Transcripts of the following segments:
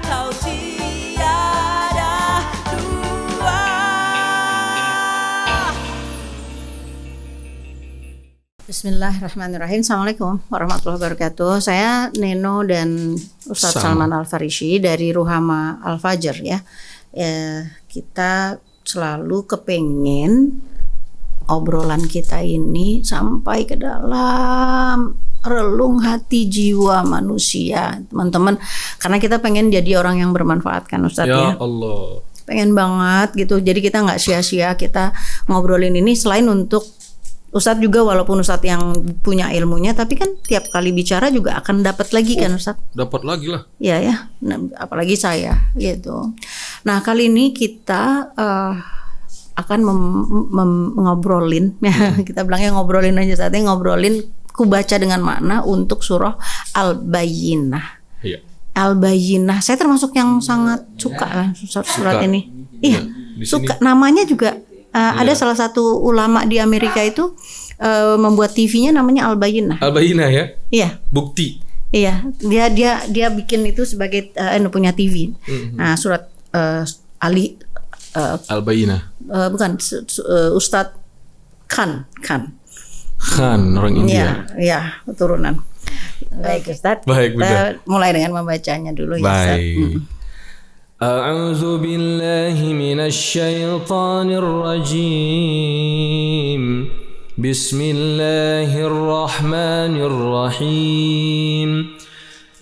kau tiada dua. Bismillahirrahmanirrahim. Assalamualaikum warahmatullahi wabarakatuh. Saya Neno dan Ustadz Salman Al-Farisi dari Ruhama Al-Fajr ya. Kita selalu kepengen obrolan kita ini sampai ke dalam relung hati jiwa manusia, teman-teman. Karena kita pengen jadi orang yang bermanfaat kan Ustadz ya. Ya Allah. Pengen banget gitu. Jadi kita nggak sia-sia kita ngobrolin ini selain untuk Ustadz juga, walaupun Ustadz yang punya ilmunya, tapi kan tiap kali bicara juga akan dapat lagi kan Ustadz? Dapat lagi lah. Iya ya, nah, apalagi saya gitu. Nah kali ini kita akan ngobrolin, kita bilangnya ngobrolin aja saatnya, ngobrolin ku baca dengan makna untuk surah Al-Bayyinah. Iya. Al-Bayyinah, saya termasuk yang sangat suka surat ini. Iya, suka. Namanya juga ada salah satu ulama di Amerika itu membuat TV-nya namanya Al-Bayyinah. Al-Bayyinah ya? Iya. Bukti. Iya, dia bikin itu sebagai punya TV. Nah, surat Ali Al-Bayyinah. Bukan Ustadz Khan orang India. Iya, turunan. Baik Ustadz. Baik, kita mulai dengan membacanya dulu ya Ustadz. Baik. أعوذ بالله من الشيطان الرجيم بسم الله الرحمن الرحيم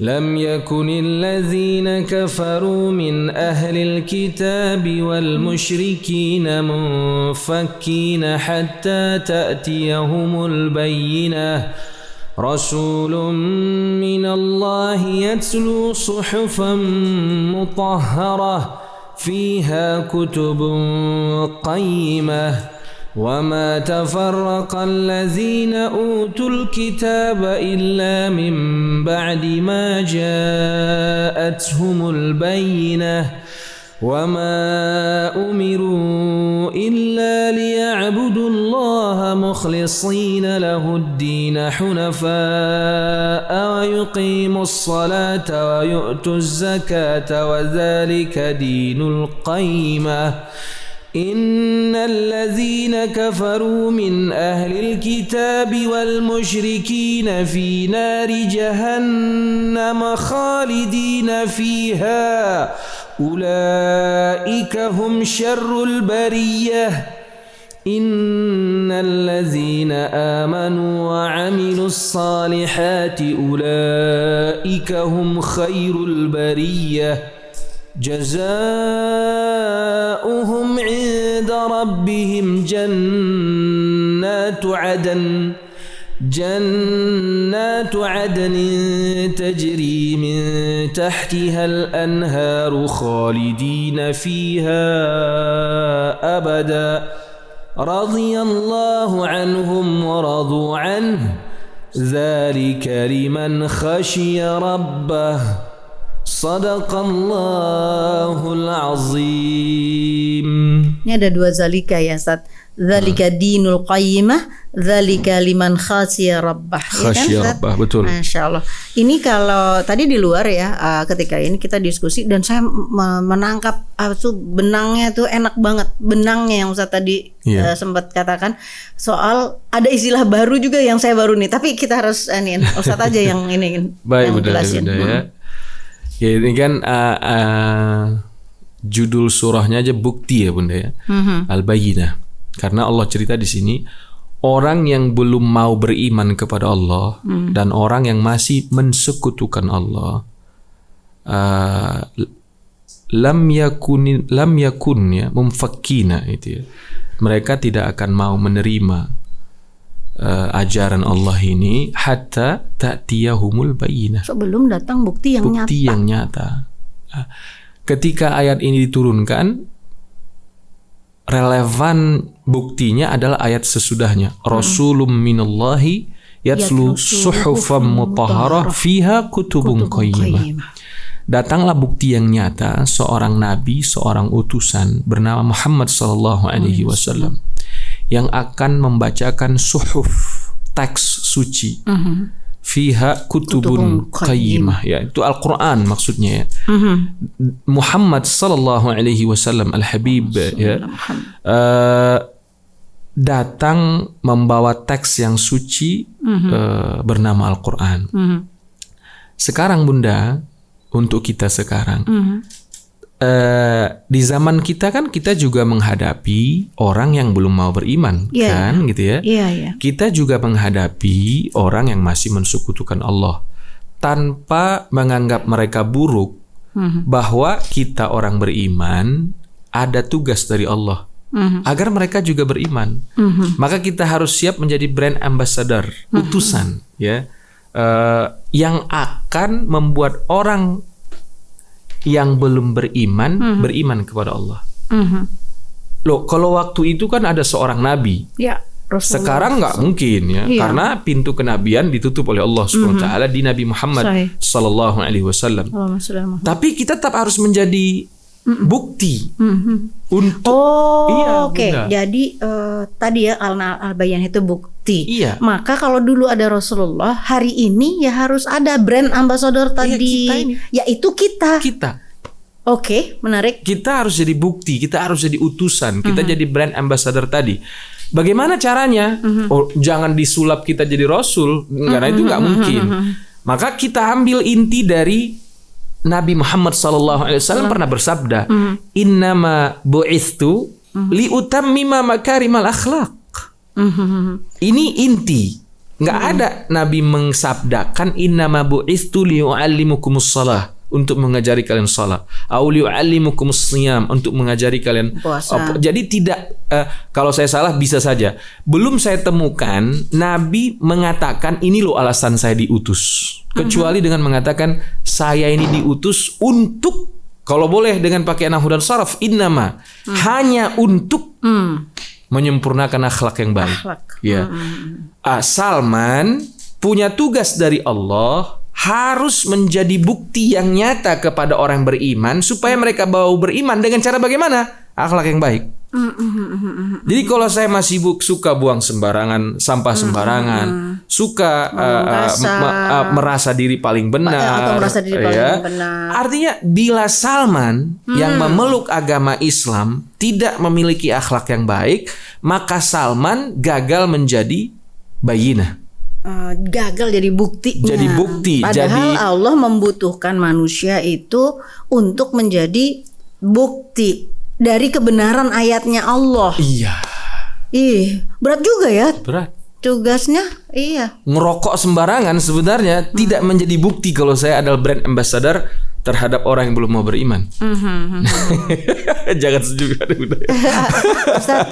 لم يكن الذين كفروا من أهل الكتاب والمشركين منفكين حتى تأتيهم البينة رسول من الله يتلو صحفا مطهرة فيها كتب قيمة وما تفرق الذين أوتوا الكتاب إلا من بعد ما جاءتهم البينة وما أمروا إلا ليعبدوا الله مخلصين له الدين حنفاء ويقيموا الصلاة ويؤتوا الزكاة وذلك دين القيمة إن الذين كفروا من أهل الكتاب والمشركين في نار جهنم خالدين فيها أولئك هم شر البرية إن الذين آمنوا وعملوا الصالحات أولئك هم خير البرية جزاؤهم عند ربهم جنات عدن تجري من تحتها الأنهار خالدين فيها أبدا رضي الله عنهم ورضوا عنه ذلك لمن خشي ربه Sadaqallahul azim. Ini ada dua zalika ya Ustaz. Zalika dinul qayyimah, zalika liman khasya rabbah. Khasya rabbah, betul. Masyaallah. Ini kalau tadi di luar ya, ketika ini kita diskusi dan saya menangkap benangnya tuh enak banget. Benangnya yang Ustaz tadi sempat katakan soal ada istilah baru juga yang saya baru nih. Tapi kita harus Ustaz aja yang ini baik, yang jelasin. Ya. Ya, ini kan judul surahnya aja bukti ya Bunda ya. Al-Bayyinah. Karena Allah cerita di sini orang yang belum mau beriman kepada Allah dan orang yang masih mensekutukan Allah, lam yakun ya mumfakkina itu ya. Mereka tidak akan mau menerima ajaran Allah ini hatta ta'tiyahumul bayyinah. Sebelum datang bukti yang nyata. Ketika ayat ini diturunkan, relevan buktinya adalah ayat sesudahnya. Rasulun minallahi yatlu suhufan mutahharah fiha kutubun qayyimah. Datanglah bukti yang nyata, seorang nabi, seorang utusan bernama Muhammad sallallahu alaihi wasallam yang akan membacakan suhuf, teks suci fiha kutubun qayyimah. Ya, itu Al-Qur'an maksudnya ya. Muhammad sallallahu alaihi wasallam al-Habib ya, datang membawa teks yang suci bernama Al-Qur'an. Sekarang Bunda, untuk kita sekarang, di zaman kita kan kita juga menghadapi orang yang belum mau beriman, kan gitu ya. Kita juga menghadapi orang yang masih mensekutukan Allah tanpa menganggap mereka buruk, bahwa kita orang beriman ada tugas dari Allah agar mereka juga beriman. Maka kita harus siap menjadi brand ambassador, utusan ya, yang akan membuat orang yang belum beriman beriman kepada Allah. Loh, kalau waktu itu kan ada seorang nabi. Sekarang nggak mungkin ya, karena pintu kenabian ditutup oleh Allah Subhanahu wa taala di Nabi Muhammad sallallahu alaihi wasallam. Tapi kita tetap harus menjadi bukti untuk Jadi tadi ya al-bayan itu bukti. Maka kalau dulu ada Rasulullah, hari ini ya harus ada brand ambassador tadi, yaitu kita. Menarik. Kita harus jadi bukti, kita harus jadi utusan, kita jadi brand ambassador tadi. Bagaimana caranya? Jangan disulap kita jadi rasul, karena itu nggak mungkin. Maka kita ambil inti dari Nabi Muhammad SAW pernah bersabda, innama bu'ithu liutammima makarimal akhlaq. Ini inti. Nggak ada Nabi mengsabdakan innama bu'ithu liu'allimukumus salah, untuk mengajari kalian salat, au liu'allimukumus shiyam, untuk mengajari kalian puasa. Jadi tidak, kalau saya salah bisa saja. Belum saya temukan Nabi mengatakan ini loh alasan saya diutus. Kecuali dengan mengatakan saya ini diutus untuk, kalau boleh dengan pakai nahwu dan saraf, innama, hanya untuk menyempurnakan akhlak yang baik. Salman punya tugas dari Allah, harus menjadi bukti yang nyata kepada orang beriman supaya mereka mau beriman dengan cara bagaimana? Akhlak yang baik. Jadi kalau saya masih suka buang sembarangan, sampah sembarangan, suka merasa diri paling benar, artinya bila Salman yang memeluk agama Islam tidak memiliki akhlak yang baik, maka Salman gagal menjadi bayinah. Gagal jadi buktinya. Padahal Allah membutuhkan manusia itu untuk menjadi bukti dari kebenaran ayatnya Allah. Berat juga ya. Berat. Tugasnya, ngerokok sembarangan sebenarnya tidak menjadi bukti kalau saya adalah brand ambassador terhadap orang yang belum mau beriman. Jangan sejuk. Ustaz,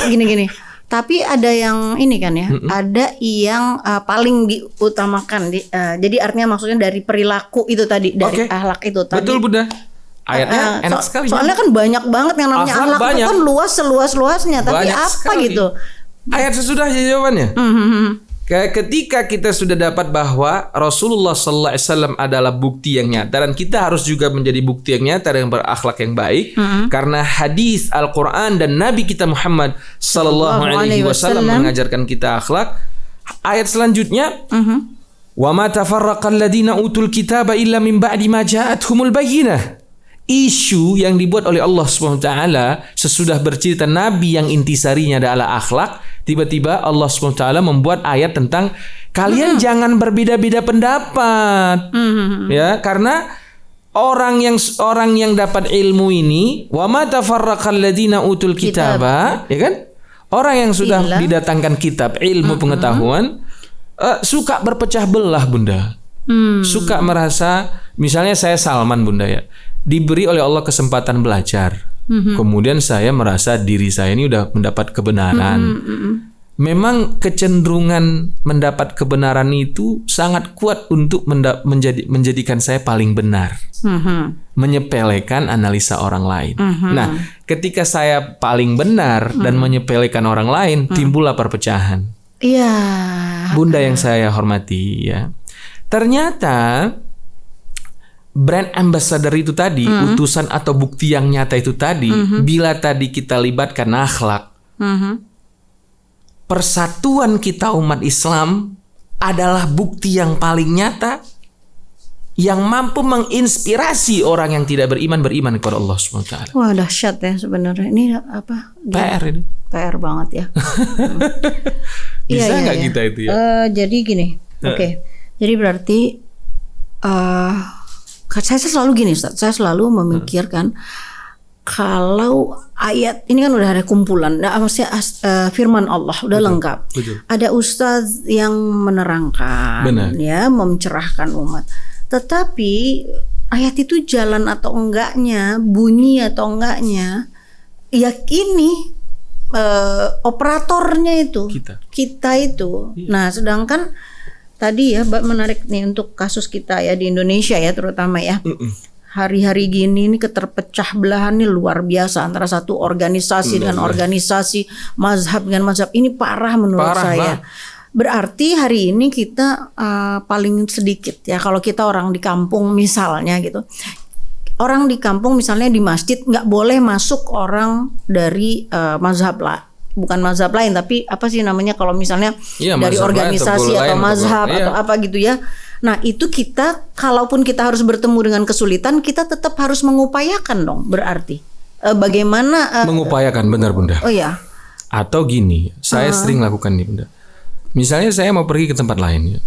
gini. Tapi ada yang ini kan ya, ada yang paling diutamakan. Jadi artinya maksudnya dari perilaku itu tadi, dari akhlak itu tadi. Betul Bunda. Ayatnya enak sekali. Soalnya kan banyak banget yang namanya akhlak itu kan luas seluas-luasnya. Tapi banyak apa sekali. Gitu? Ayat sesudahnya jawabannya. Ketika kita sudah dapat bahwa Rasulullah sallallahu alaihi wasallam adalah bukti yang nyata, dan kita harus juga menjadi bukti yang nyata dengan berakhlak yang baik, karena hadis Al-Quran dan Nabi kita Muhammad sallallahu alaihi wasallam mengajarkan kita akhlak. Ayat selanjutnya, wa ma tafarraqal ladzina utul kitaba illa min ba'di ma ja'atuhumul bayyinah. Isu yang dibuat oleh Allah SWT sesudah bercerita Nabi yang intisarinya adalah akhlak, tiba-tiba Allah SWT membuat ayat tentang kalian jangan berbeda-beda pendapat, ya, karena orang yang dapat ilmu ini, wa ma tafarraqal ladzina utul kitaba, ya kan, orang yang sudah didatangkan kitab, ilmu pengetahuan, suka berpecah belah Bunda, suka merasa, misalnya saya Salman Bunda ya, diberi oleh Allah kesempatan belajar. Kemudian saya merasa diri saya ini udah mendapat kebenaran. Memang kecenderungan mendapat kebenaran itu sangat kuat untuk menjadikan saya paling benar. Menyepelekan analisa orang lain. Nah, ketika saya paling benar dan menyepelekan orang lain, timbullah perpecahan. Bunda yang saya hormati ya. Ternyata brand ambassador itu tadi, utusan atau bukti yang nyata itu tadi, bila tadi kita libatkan akhlak, persatuan kita umat Islam adalah bukti yang paling nyata yang mampu menginspirasi orang yang tidak beriman kepada Allah Subhanahu wa taala. Wah, dahsyat ya sebenarnya. Ini apa? PR ini. PR banget ya. Bisa nggak kita itu ya? Jadi gini, oke. Jadi berarti saya selalu gini, Ustaz. Saya selalu memikirkan kalau ayat ini kan udah ada kumpulan, maksudnya firman Allah udah lengkap. Betul. Ada ustaz yang menerangkan, ya, mencerahkan umat. Tetapi ayat itu jalan atau enggaknya, bunyi atau enggaknya, ya ini operatornya itu kita itu. Iya. Nah, sedangkan tadi ya Mbak menarik nih untuk kasus kita ya di Indonesia ya terutama ya. Hari-hari gini ini keterpecah belahan ini luar biasa antara satu organisasi dengan organisasi, mazhab dengan mazhab, ini parah menurut saya. Berarti hari ini kita paling sedikit ya kalau kita orang di kampung misalnya gitu. Orang di kampung misalnya di masjid nggak boleh masuk orang dari mazhab lah. Bukan mazhab lain tapi apa sih namanya kalau misalnya dari organisasi atau mazhab atau apa gitu ya. Nah itu kita kalaupun kita harus bertemu dengan kesulitan kita tetap harus mengupayakan dong berarti. Bagaimana mengupayakan benar Bunda. Oh ya. Atau gini, saya sering lakukan nih Bunda. Misalnya saya mau pergi ke tempat lain ya.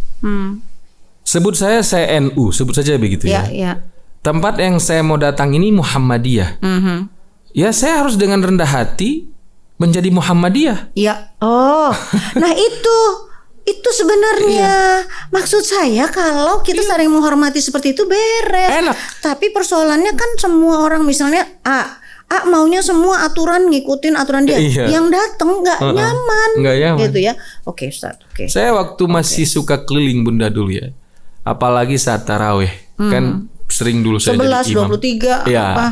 Sebut saya NU, sebut saja begitu ya. Tempat yang saya mau datang ini Muhammadiyah. Ya saya harus dengan rendah hati menjadi Muhammadiyah. Ya. Oh. Nah itu sebenarnya maksud saya kalau kita saling menghormati seperti itu beres. Enak. Tapi persoalannya kan semua orang misalnya maunya semua aturan ngikutin aturan dia. Yang datang nggak nyaman. Gitu ya. Oke, Ustaz. Oke. Saya waktu masih suka keliling Bunda dulu ya. Apalagi saat tarawih. Kan sering dulu saya 11, jadi imam. 23 ya. apa?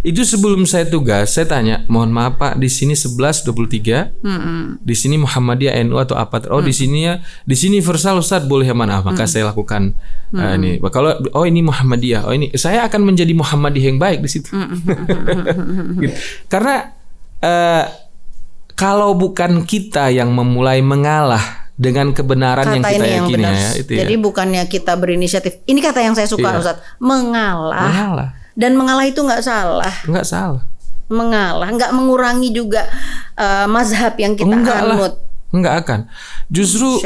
Itu sebelum saya tugas, saya tanya, mohon maaf Pak, di sini 11, 23, di sini Muhammadiyah NU atau apa? Oh di sini ya, di sini Versal Ustaz boleh mana? Maka saya lakukan ini. Kalau ini Muhammadiyah, ini saya akan menjadi Muhammadiyah yang baik di situ. Gitu. Karena kalau bukan kita yang memulai mengalah dengan kebenaran yang kita yakini ya, itu jadi bukannya kita berinisiatif. Ini kata yang saya suka Ustaz, mengalah. Dan mengalah itu nggak salah. Nggak salah. Mengalah, nggak mengurangi juga mazhab yang kita anut. Nggak akan. Justru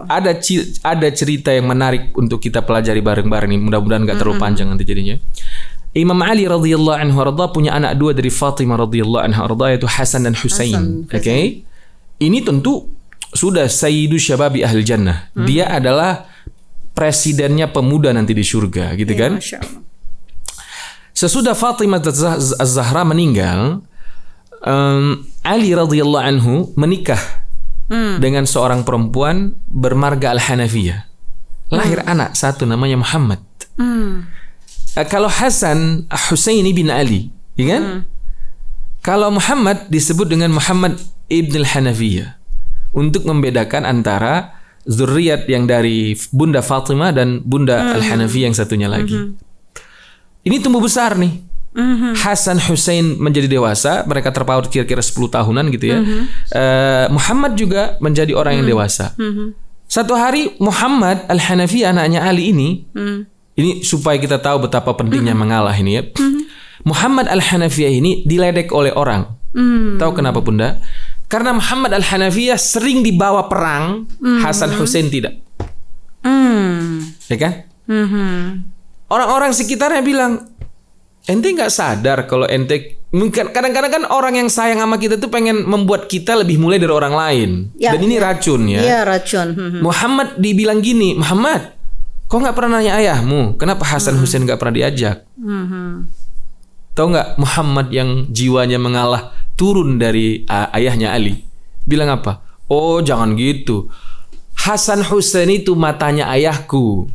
ada cerita yang menarik untuk kita pelajari bareng-bareng nih. Mudah-mudahan nggak terlalu panjang nanti jadinya. Imam Ali radhiyallahu anhu arda punya anak dua dari Fatimah radhiyallahu anha arda yaitu Hasan dan Husain. Oke. Ini tentu sudah sayyidu syababi ahli jannah. Dia adalah presidennya pemuda nanti di surga, gitu kan? Masya Allah. Sesudah Fatimah Az-Zahra meninggal, Ali radhiyallahu anhu menikah dengan seorang perempuan bermarga Al-Hanafiyah. Lahir anak satu namanya Muhammad. Kalau Hasan Husaini bin Ali, ya kan? Kalau Muhammad disebut dengan Muhammad ibn Al-Hanafiyah untuk membedakan antara zuriat yang dari Bunda Fatimah dan Bunda Al-Hanafiyah yang satunya lagi. Ini tumbuh besar nih. Hasan Husain menjadi dewasa, mereka terpaut kira-kira 10 tahunan gitu ya. Muhammad juga menjadi orang yang dewasa. Satu hari Muhammad Al-Hanafi anaknya Ali ini supaya kita tahu betapa pentingnya mengalah ini ya. Muhammad Al-Hanafiyah ini diledek oleh orang. Tahu kenapa Bunda? Karena Muhammad Al-Hanafiyah sering dibawa perang, Hasan Husain tidak. Ya kan? Orang-orang sekitarnya bilang, ente nggak sadar kalau ente mungkin kadang-kadang kan orang yang sayang sama kita tuh pengen membuat kita lebih mulai dari orang lain. Dan ini racun ya. Iya, racun. Muhammad dibilang gini, Muhammad, kok nggak pernah nanya ayahmu? Kenapa Hasan Husain nggak pernah diajak? Tahu nggak Muhammad yang jiwanya mengalah turun dari ayahnya Ali? Bilang apa? Oh jangan gitu. Hasan Husain itu matanya ayahku.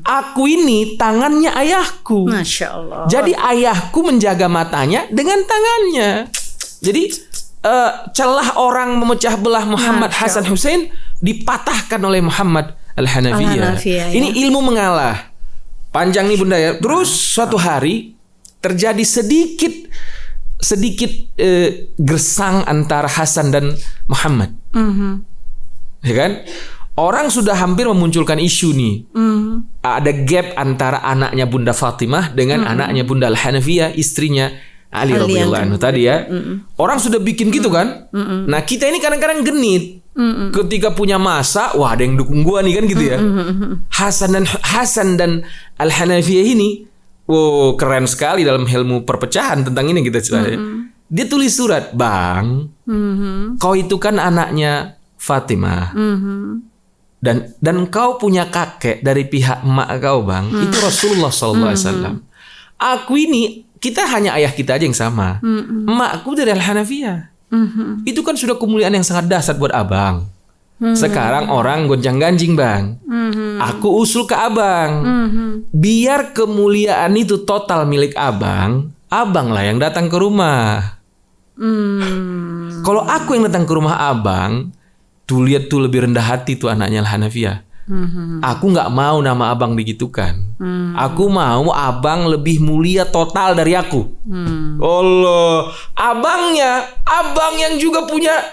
Aku ini tangannya ayahku. Masya Allah. Jadi ayahku menjaga matanya dengan tangannya. Jadi celah orang memecah belah Muhammad Hasan Husain dipatahkan oleh Muhammad Al-Hanafiyah. Ini ilmu mengalah. Panjang nih Bunda ya. Terus suatu hari terjadi sedikit gersang antara Hasan dan Muhammad. Ya kan? Orang sudah hampir memunculkan isu nih. Ada gap antara anaknya Bunda Fatimah dengan anaknya Bunda Al-Hanafiyah, istrinya Ali radhiyallahu anhu tadi ya. Orang sudah bikin gitu kan. Nah kita ini kadang-kadang genit. Ketika punya masa, wah ada yang dukung gua nih kan gitu ya. Hasan dan Al-Hanafiyah ini, wow keren sekali dalam ilmu perpecahan tentang ini kita cerita. Dia tulis surat, Bang, kau itu kan anaknya Fatimah, dan kau punya kakek dari pihak emak kau, Bang, itu Rasulullah SAW. Aku ini, kita hanya ayah kita aja yang sama. Emakku dari Al-Hanafiyah. Itu kan sudah kemuliaan yang sangat dahsyat buat abang. Sekarang orang gonjang-ganjing, Bang. Aku usul ke abang, biar kemuliaan itu total milik abang, abang lah yang datang ke rumah. Kalau aku yang datang ke rumah abang, tuh lihat tuh lebih rendah hati tuh anaknya Al-Hanafiyah. Aku nggak mau nama abang digitukan. Aku mau abang lebih mulia total dari aku. Allah, abang yang juga punya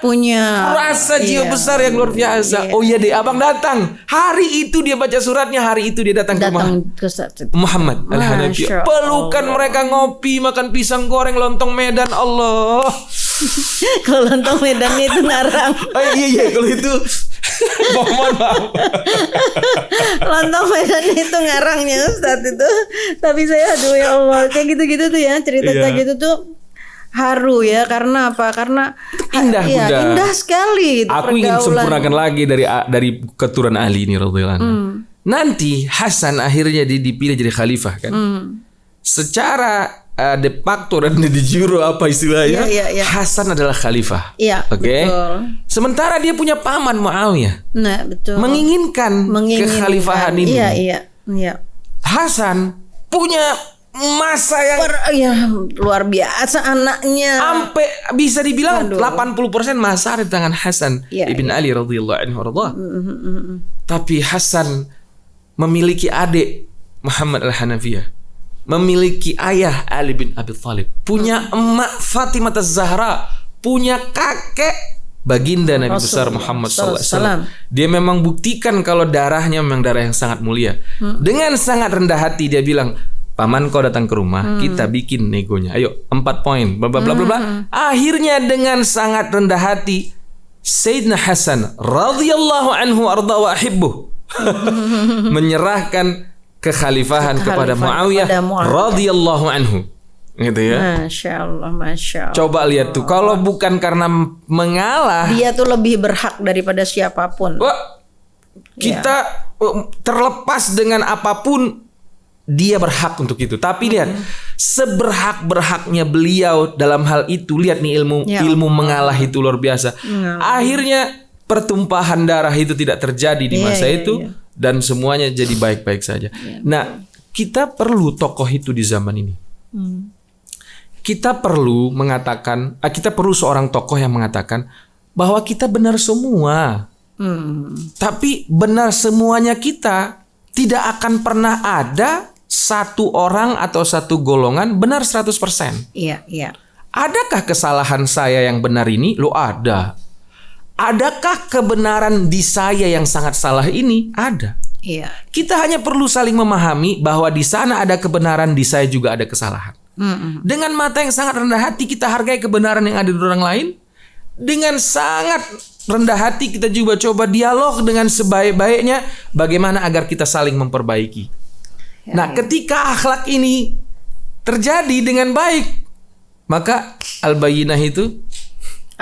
rasa jiwa besar yang luar biasa. Oh iya deh, abang datang. Hari itu dia baca suratnya, hari itu dia datang ke rumah Muhammad Al-Hanafiyah. Pelukan mereka, ngopi, makan pisang goreng, lontong Medan. Allah. Kalau lontong Medan itu ngarang. Oh iya kalau itu mohon maaf. Lontong Medan itu ngarangnya Ustadz itu. Tapi saya aduh ya Allah, kayak gitu-gitu tuh ya, cerita gitu tuh haru ya. Karena apa? Karena indah, ya, indah sekali. Aku ingin sempurnakan lagi dari keturunan Ali ini radhiyallahu anhu. Nanti Hasan akhirnya dipilih jadi khalifah kan. Secara de facto dan de jure apa istilahnya, Hasan adalah khalifah. Oke. Sementara dia punya paman Muawiyah. Nah, betul. Menginginkan kekhalifahan ini. Iya. Hasan punya masa yang luar biasa anaknya. Sampai bisa dibilang 80% masa ada di tangan Hasan ibn Ali radhiyallahu anhu radha. Tapi Hasan memiliki adik Muhammad Al-Hanafiyah, memiliki ayah Ali bin Abi Thalib, punya emak Fatimah Az-Zahra, punya kakek baginda Nabi besar Muhammad SAW. Dia memang buktikan kalau darahnya memang darah yang sangat mulia. Dengan sangat rendah hati dia bilang, paman kau datang ke rumah, kita bikin negonya. Ayo 4 poin, bla bla bla bla. Akhirnya dengan sangat rendah hati Sayyidina Hasan radhiyallahu anhu arda wa ahibbuh menyerahkan kekhalifahan kepada Muawiyah radhiyallahu anhu. Gitu ya. Masya Allah. Coba lihat tuh, kalau bukan karena mengalah, dia tuh lebih berhak daripada siapapun. Kita terlepas dengan apapun, dia berhak untuk itu. Tapi lihat, seberhak-berhaknya beliau dalam hal itu, lihat nih ilmu mengalah itu luar biasa. Akhirnya pertumpahan darah itu tidak terjadi di masa itu. Dan semuanya jadi baik-baik saja. Nah, kita perlu tokoh itu di zaman ini. Kita perlu seorang tokoh yang mengatakan bahwa kita benar semua. Tapi benar semuanya kita tidak akan pernah ada satu orang atau satu golongan benar 100%. Iya. Adakah kesalahan saya yang benar ini? Lo ada. Adakah kebenaran di saya yang sangat salah ini? Ada. Iya. Kita hanya perlu saling memahami bahwa di sana ada kebenaran, di saya juga ada kesalahan. Dengan mata yang sangat rendah hati kita hargai kebenaran yang ada di orang lain. Dengan sangat rendah hati kita juga coba dialog dengan sebaik-baiknya bagaimana agar kita saling memperbaiki. Nah, ketika akhlak ini terjadi dengan baik, maka al-bayyinah itu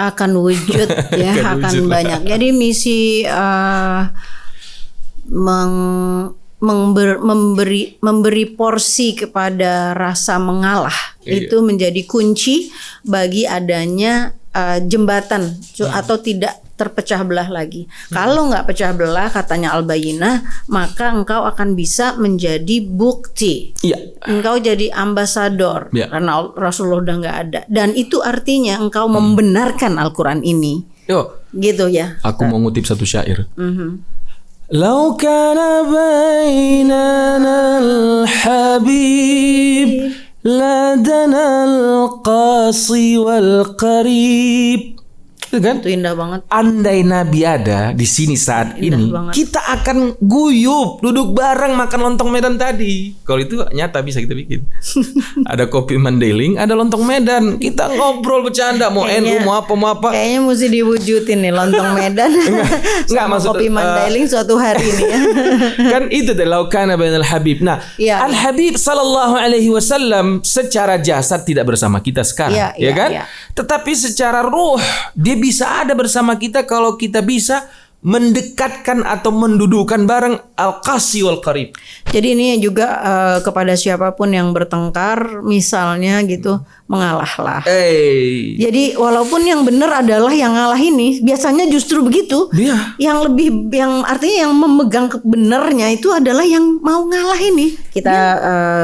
akan wujud ya, akan banyak. Jadi misi memberi porsi kepada rasa mengalah itu menjadi kunci bagi adanya jembatan atau tidak terpecah belah lagi. Kalau nggak pecah belah, katanya Al-Bayyinah, maka engkau akan bisa menjadi bukti. Engkau jadi ambasador karena Rasulullah udah nggak ada. Dan itu artinya engkau membenarkan Al-Quran ini. Gitu ya. Aku mau ngutip satu syair. Lau kana bainana al-habib ladana al-qasi wal-qarib Kan? Itu indah banget. Andai Nabi ada di sini saat ini, kita akan guyup, duduk bareng makan lontong Medan tadi. Kalau itu nyata bisa kita bikin. Ada kopi Mandailing, ada lontong Medan. Kita ngobrol bercanda, mau NU, mau apa. Kayaknya mesti diwujudin nih lontong Medan. Enggak maksud kopi Mandailing suatu hari ini ya. Kan itu deh laukana bainal habib. Nah, Al Habib sallallahu alaihi wasallam secara jasad tidak bersama kita sekarang, ya kan? Tetapi secara ruh dia bisa ada bersama kita kalau kita bisa mendekatkan atau mendudukkan bareng al-qasi wal qarib. Jadi ini juga kepada siapapun yang bertengkar misalnya gitu, mengalahlah. Jadi walaupun yang benar adalah yang ngalah ini, biasanya justru begitu. Yang artinya yang memegang kebenarnya itu adalah yang mau ngalah ini. Kita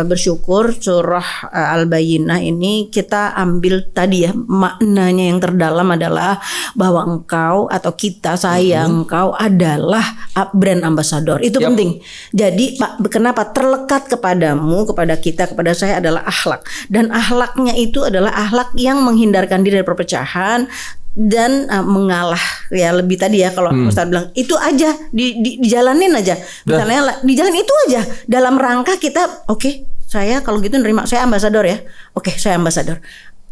bersyukur surah Al-Bayyinah ini kita ambil tadi ya, maknanya yang terdalam adalah bahwa engkau atau kita, engkau adalah brand ambassador. Itu penting. Jadi kenapa terlekat kepadamu, kepada kita, kepada saya adalah akhlak. Dan akhlaknya itu adalah akhlak yang menghindarkan diri dari perpecahan dan mengalah. Ya lebih tadi ya kalau Ustaz bilang itu aja dijalanin aja. Misalnya dijalan itu aja dalam rangka kita saya kalau gitu nerima, saya ambasador ya. Saya ambasador.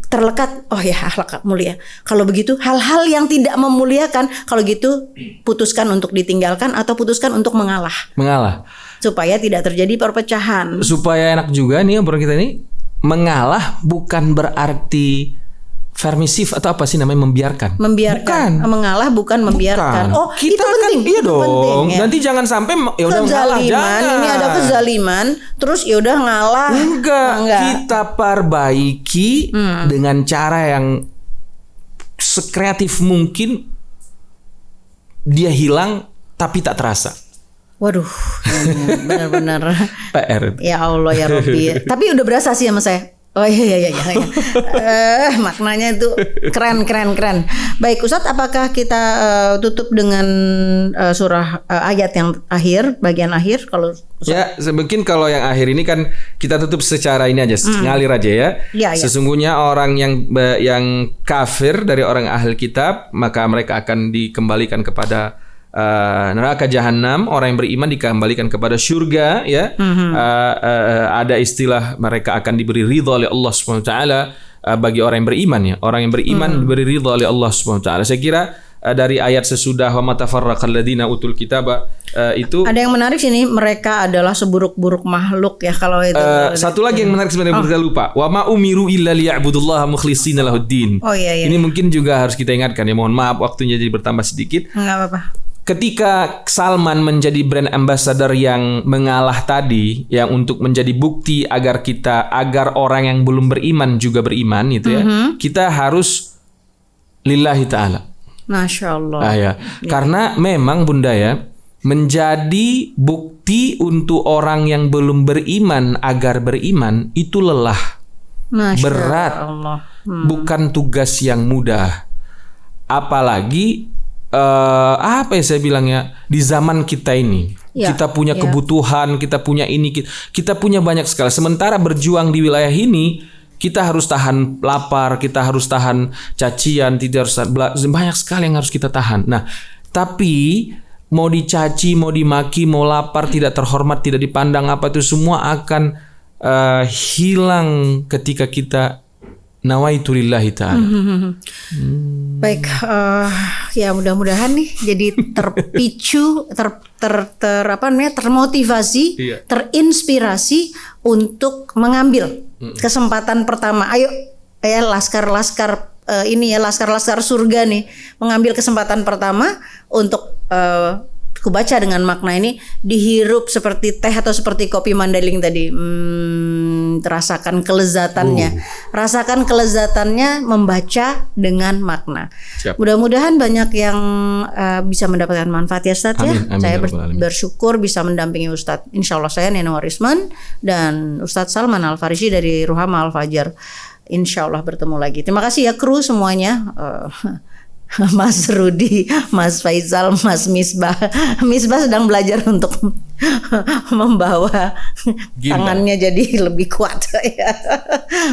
Terlekat, akhlak mulia. Kalau begitu hal-hal yang tidak memuliakan, kalau gitu putuskan untuk ditinggalkan atau putuskan untuk mengalah. Supaya tidak terjadi perpecahan. Supaya enak juga nih obrolan kita ini, mengalah bukan berarti permisif atau apa sih namanya, membiarkan. Bukan. Mengalah bukan membiarkan. Kita itu penting. Iya itu dong. Penting, ya. Nanti jangan sampai ya udah ngalah, jangan. Ini ada kezaliman, terus ya udah ngalah. Enggak. Kita perbaiki dengan cara yang sekreatif mungkin. Dia hilang tapi tak terasa. Waduh, benar-benar PR. Ya Allah ya Rabbi. Tapi udah berasa sih sama saya. Iya. Maknanya itu keren. Baik Ustadz, apakah kita tutup dengan surah ayat yang akhir, bagian akhir? Kalau ya, mungkin kalau yang akhir ini kan kita tutup secara ini aja, ngalir aja ya. Sesungguhnya orang yang kafir dari orang ahli kitab, maka mereka akan dikembalikan kepada neraka jahanam. Orang yang beriman dikembalikan kepada surga, ya. Ada istilah mereka akan diberi ridha oleh Allah Subhanahu wa taala bagi orang yang beriman, ya. Orang yang beriman diberi ridha oleh Allah Subhanahu wa taala. Saya kira dari ayat sesudah wa matafarraqal ladzina utul kitaba itu ada yang menarik sini, mereka adalah seburuk-buruk makhluk ya kalau itu. Satu lagi yang menarik sebenarnya kita lupa, wa ma umiru illa liya'budullaha mukhlishina lahuddin. Iya. Ini mungkin juga harus kita ingatkan ya, mohon maaf waktunya jadi bertambah sedikit. Enggak apa-apa. Ketika Salman menjadi brand ambassador yang mengalah tadi, yang untuk menjadi bukti agar orang yang belum beriman juga beriman, itu ya, kita harus lillahi ta'ala. Masya Allah. Ya. Karena memang Bunda ya, menjadi bukti untuk orang yang belum beriman agar beriman itu lelah, berat, bukan tugas yang mudah. Apalagi apa ya saya bilangnya, di zaman kita ini kita punya kebutuhan, kita punya ini, kita punya banyak sekali. Sementara berjuang di wilayah ini, kita harus tahan lapar, kita harus tahan cacian, tidak harus banyak sekali yang harus kita tahan. Nah, tapi mau dicaci, mau dimaki, mau lapar, tidak terhormat, tidak dipandang, apa itu semua akan hilang ketika kita nawaitu lillahi ta'ala. Baik, ya mudah-mudahan nih jadi terpicu, termotivasi, terinspirasi untuk mengambil kesempatan pertama. Ayo ya laskar-laskar laskar-laskar surga nih, mengambil kesempatan pertama untuk kubaca dengan makna ini, dihirup seperti teh atau seperti kopi Mandailing tadi. Rasakan kelezatannya. Rasakan kelezatannya membaca dengan makna. Mudah-mudahan banyak yang bisa mendapatkan manfaat ya Ustadz ya. Saya bersyukur bisa mendampingi Ustadz. Insya Allah saya Neno Warisman dan Ustadz Salman Al-Farisi dari Ruhama Al-Fajar. Insya Allah bertemu lagi. Terima kasih ya kru semuanya. Mas Rudi, Mas Faisal, Mas Misbah. Misbah sedang belajar untuk membawa tangannya jadi lebih kuat ya.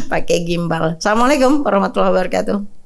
Pakai gimbal. Assalamualaikum warahmatullahi wabarakatuh.